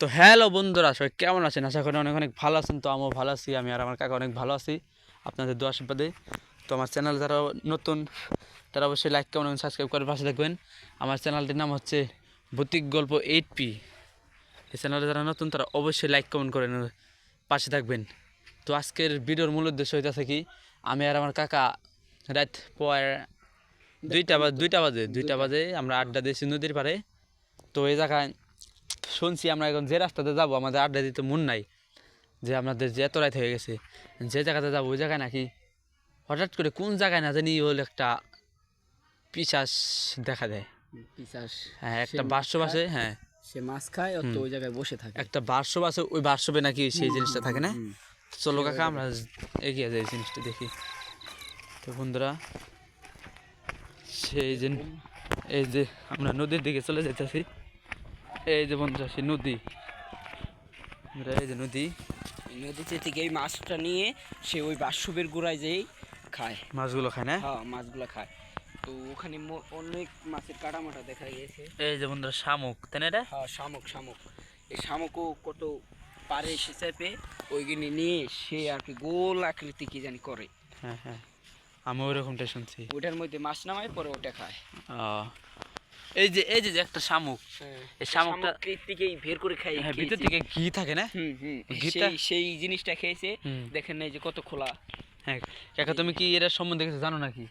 তো হ্যালো বন্ধুরা, সবাই কেমন আছেন? আশা করি অনেক অনেক ভালো আছেন। তো আমিও ভালো আছি, আমি আর আমার কাকা অনেক ভালো আছি আপনাদের দোয়া আশীর্বাদে। তো আমার চ্যানেল যারা নতুন তারা অবশ্যই লাইক কমেন্ট সাবস্ক্রাইব করে পাশে দেখবেন। আমার চ্যানেলটির নাম হচ্ছে ভৌতিক গল্প 8P। এই চ্যানেলে যারা নতুন তারা অবশ্যই লাইক কমেন্ট করে পাশে থাকবেন। তো আজকের ভিডিওর মূল উদ্দেশ্য হইতেছে কি, আমি আর আমার কাকা রাত পর দুইটা বাজে আমরা আড্ডা দিয়েছি নদীর পাড়ে। তো এই জায়গায় শুনছি আমরা এখন যে রাস্তাতে যাবো, আমাদের আড্ডা দিতে মন নাই, যে আমাদের যে এত রাত হয়ে গেছে, যে জায়গাতে যাবো ওই জায়গায় নাকি হঠাৎ করে কোন জায়গায় না জানি হল একটা পিশাচ দেখা দেয়। পিশাচ হ্যাঁ, একটা বার্সব আছে। হ্যাঁ, সে মাছ খায় তো ওই জায়গায় বসে থাকে। একটা বার্সব আছে, ওই বার্সবে নাকি সেই জিনিসটা থাকে না। চলো কাকা আমরা এগিয়ে যাই জিনিসটা দেখি। তো বন্ধুরা, সেই যে এই যে আমরা নদীর দিকে চলে যেতেছি। এই যে বন্ধুরা সেই নদী, এই যে নদী, নদীতে থেকে এই মাছটা নিয়ে সে ওই বাসবের গোড়ায় যেই খায়, মাছগুলো খায় না। হ্যাঁ মাছগুলো খায়। তো ওখানে অনেক মাছের কাটামাটা দেখা গেছে। এই যে বন্ধুরা শামুক, তাই না? এটা হ্যাঁ শামুক। এই শামুকও কত পারে সে চেপে ওইখানে নিয়ে সে আর কি গোল আকৃতি কি জানি করে। হ্যাঁ হ্যাঁ, আমি ওইরকমটা শুনছি। ওটার মধ্যে মাছ নামায় পরে ওটা খায়। এই যে একটা শামুক, এই শামুকটা থেকেই বের করে খায়। হ্যাঁ, ভিতর থেকে ঘি থাকে না। সেই জিনিসটা খেয়েছে। দেখেন না এই যে কত খোলা। হ্যাঁ কাকা, তুমি কি এর সম্বন্ধে কিছু জানো নাকি?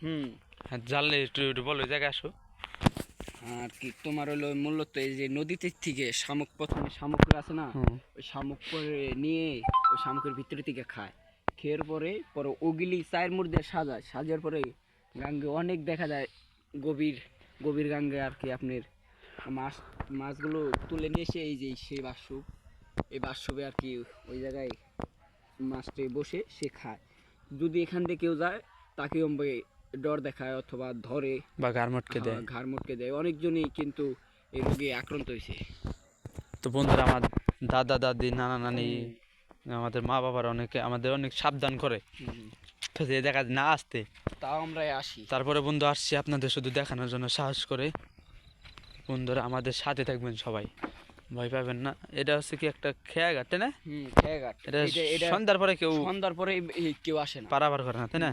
হ্যাঁ, জানলে একটু বলো, ওই জায়গায় আসো। আর কি তোমার হলো মূলত এই যে নদীতে থেকে শামুক, প্রথমে শামুকরা আছে না, ওই শামুক করে নিয়ে ওই শামুকের ভিতরে থেকে খায়। খেয়ে পরে ওগুলি চায়ের মধ্যে সাজার পরে গাঙ্গে অনেক দেখা যায়, গভীর গভীর গাঙ্গে আর কি আপনার মাছগুলো তুলে নিয়ে এসে এই যে সেই বাসুব, এই বাসবে আর কি ওই জায়গায় মাছটি বসে সে খায়। যদি এখান থেকে কেউ যায় তাকে ডর দেখায় অথবা ধরে বা ঘাড় মটকে দেয়। অনেকজনই কিন্তু এই রোগে আক্রান্ত হয়েছে। তো বন্ধুরা, আমার দাদা দাদি নানা নানি আমাদের মা বাবার আমাদের অনেক সাবধান করে যে দেখা না আসতে, তাও আমরা আসি। তারপরে বন্ধু আসছি আপনাদের শুধু দেখানোর জন্য সাহস করে। বন্ধুরা আমাদের সাথে থাকবেন সবাই, ভয় পাবেন না। এটা হচ্ছে কি একটা খেয়া ঘাটে না। খেয়াঘাট। এটা সন্ধ্যার পরে সন্ধ্যার পরে কেউ আসে না, পারাবার করে না, তাই না?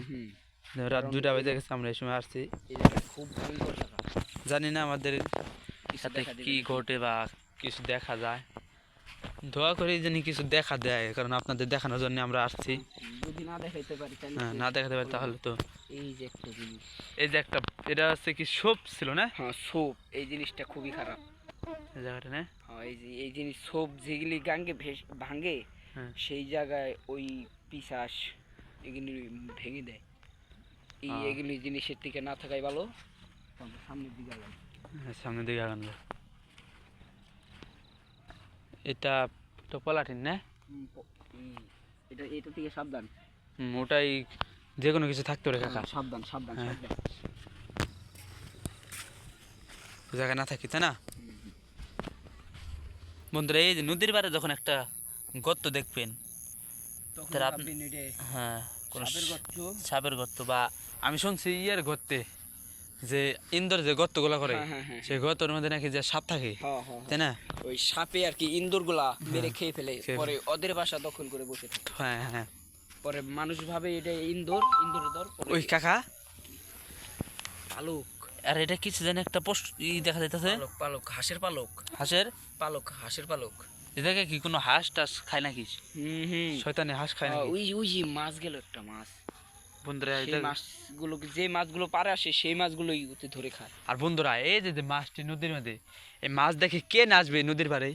রাত 2টা বেজে গেছে, আমরা এই সময় আসছি। খুব ভয়ঙ্কর জায়গা। জানি না আমাদের সাথে কি ঘটে বা কিছু দেখা যায়। দোয়া করি যেন কিছু দেখা দেয়, কারণ আপনাদের দেখানোর জন্য আমরা আসছি। যদি না দেখাইতে পারি তাহলে না দেখাতে পারি তাহলে তো এই যে একটা জিনিস, এই যে একটা, এটা হচ্ছে কি সোপ ছিল না। হ্যাঁ সোপ। এই জিনিসটা খুবই খারাপ এই জায়গাটা না। হ্যাঁ, এই জিনিস সোপ যেগুলি গাঙ্গে ভাঙে, সেই জায়গায় ওই পিশাচ এগুলি ভেঙে দেয়। এগুলি জিনিসের থেকে না থাকাই ভালো। সামনের দিকে আগান। সামনের দিকে আগান। এটা তো পলাঠিন না। এটা থেকে সাবধান। ওটাই, যে কোনো কিছু থাকতে পারে কাকা। সাবধান। ওই জায়গায় না থাকি, তাই না বন্ধুরা? এই যে নদীর পাড়ে যখন একটা গর্ত দেখবেন, হ্যাঁ কোন সাপের গর্ত, বা আমি শুনছি ইয়ের গর্তে, যে ইন্দোর যে গর্তগুলা করে সেই গর্তের মধ্যে নাকি যে সাপ থাকে, তাই না? ওই সাপে আর কি ইন্দুর গুলা মেরে খেয়ে ফেলে, পরে ওদের বাসা দখল করে বসে থাকে। হ্যাঁ, পরে মানুষ ভাবে এটা ইন্দুর দর। ওই কাকা পালক, আর এটা কিছু জানি একটা পোস্ট দেখা যাইতেছে। পালক হাঁসের পালক। এটাকে কি কোনো হাঁস টাস খায় নাকি? শয়তানি হাঁস খায় নাকি? ওই যে মাছ গেল, একটা মাছ। বন্ধুরা যে মাছগুলো পারে আসে সেই মাছগুলোই ধরে খায়। আর বন্ধুরা, এই যে মাছটি নদীর মধ্যে, এই মাছ দেখে কে নাচবে নদীর পাড়ে?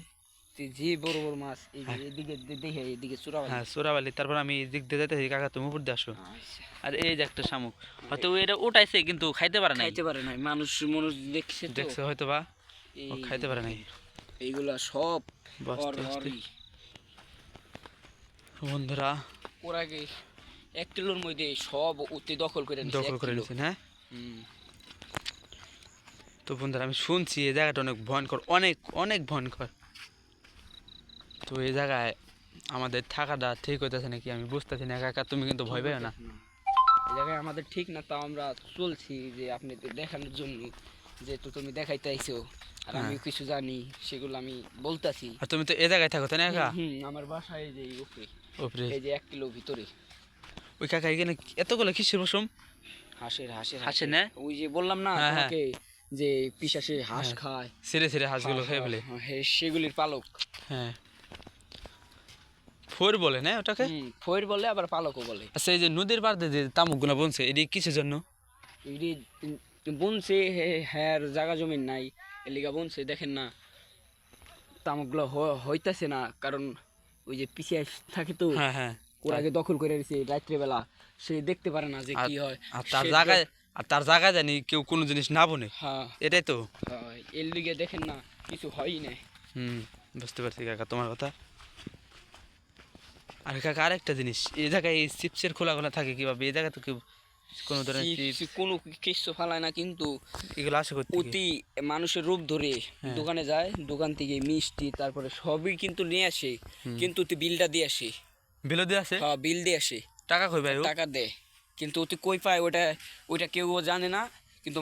যে বড় বড় মাছ এদিকে দেখে, এদিকে চোরাবালি। হ্যাঁ চোরাবালি। তারপর আমি দিক দিয়ে যাইতেছি, কাকা তুমি উপর দিয়ে আসো। আর এই যে একটা শামুক, হয়তো এটা উঠাইছে কিন্তু খাইতে পারে নাই। মানুষ দেখছে হয়তো বা খাইতে পারে নাই। এইগুলা সব বন্ধুরা, ওর আগে 1 কিলোর মধ্যে সব দখল করে নিয়েছেন। হ্যাঁ, তো বন্ধুরা আমি শুনছি এই জায়গাটা অনেক ভয়ঙ্কর, অনেক অনেক ভয়ঙ্কর। তো এই জায়গায় আমাদের থাকাটা ঠিক হইতেছে নাকি আমি বুঝতেছি না কাকা, তুমি কিন্তু ভয় পাও না? এই জায়গায় আমাদের ঠিক না, তাও আমরা চলছি যে আপনি দেখানোর জন্য, যেহেতু তুমি দেখাইতে আইছো। আর আমি কিছু জানি সেগুলো আমি বলতাছি। আর তুমি তো এ জায়গায় থাকো তাই না কাকা? আমার বাসায় এই যে এই উপরে, উপরে এই যে 1 কিলো ভিতরে ওই কাকা এখানে এতগুলো কিসের পশম? হাঁসের না? ওই যে বললাম না হ্যাঁ, হ্যাঁ। তোমাকে যে পিশাচে হাঁস খায়, ছেড়ে ছেড়ে হাঁসগুলো খেয়ে ফেলে। হ্যাঁ, সেগুলির পালক। হ্যাঁ, ফোর বলে না ওটাকে? ফয়ের বলে আবার পালকও বলে। আচ্ছা, এই যে নদীর পাড়ে যে তামুকগুলো বনছে এটি কিসের জন্য? এটি বুনছে, হ্যাঁ জায়গা জমি নাই এলিগা বুনছে। দেখেন না তামুকগুলো হইতাছে না, কারণ ওই যে পিছিয়ে থাকে তো, হ্যাঁ, হ্যাঁ। ওরা আগে দখল করে রয়েছে রাত্রেবেলা, সে দেখতে পারে না যে কি হয়। আর তার জায়গায় জানি কেউ কোনো জিনিস না বনে, হ্যাঁ এটাই তো। হ্যাঁ, এর লিগে দেখেন না কিছু হয়ই না। বুঝতে পারছি কাকা তোমার কথা। আর কাকা আরেকটা জিনিস, এই জায়গায় এই চিপসের খোলা খোলা থাকে কিভাবে? এই জায়গায় তো কেউ কোনো ধরনের চিপস কোনো কিছু ফালায় না, কিন্তু এগুলো আশা করতে অতি মানুষের রূপ ধরে হ্যাঁ। দোকানে যায়, দোকান থেকে মিষ্টি তারপরে সবই কিন্তু নিয়ে আসে, কিন্তু তুই বিলটা দিয়ে আসে। বিরোধী আছে, হ্যাঁ বিল দিয়ে আসে, টাকা কই ভাই ও? টাকা দেয়, কিন্তু তুই কই পায় ওটা, ওইটা কেউ জানে না।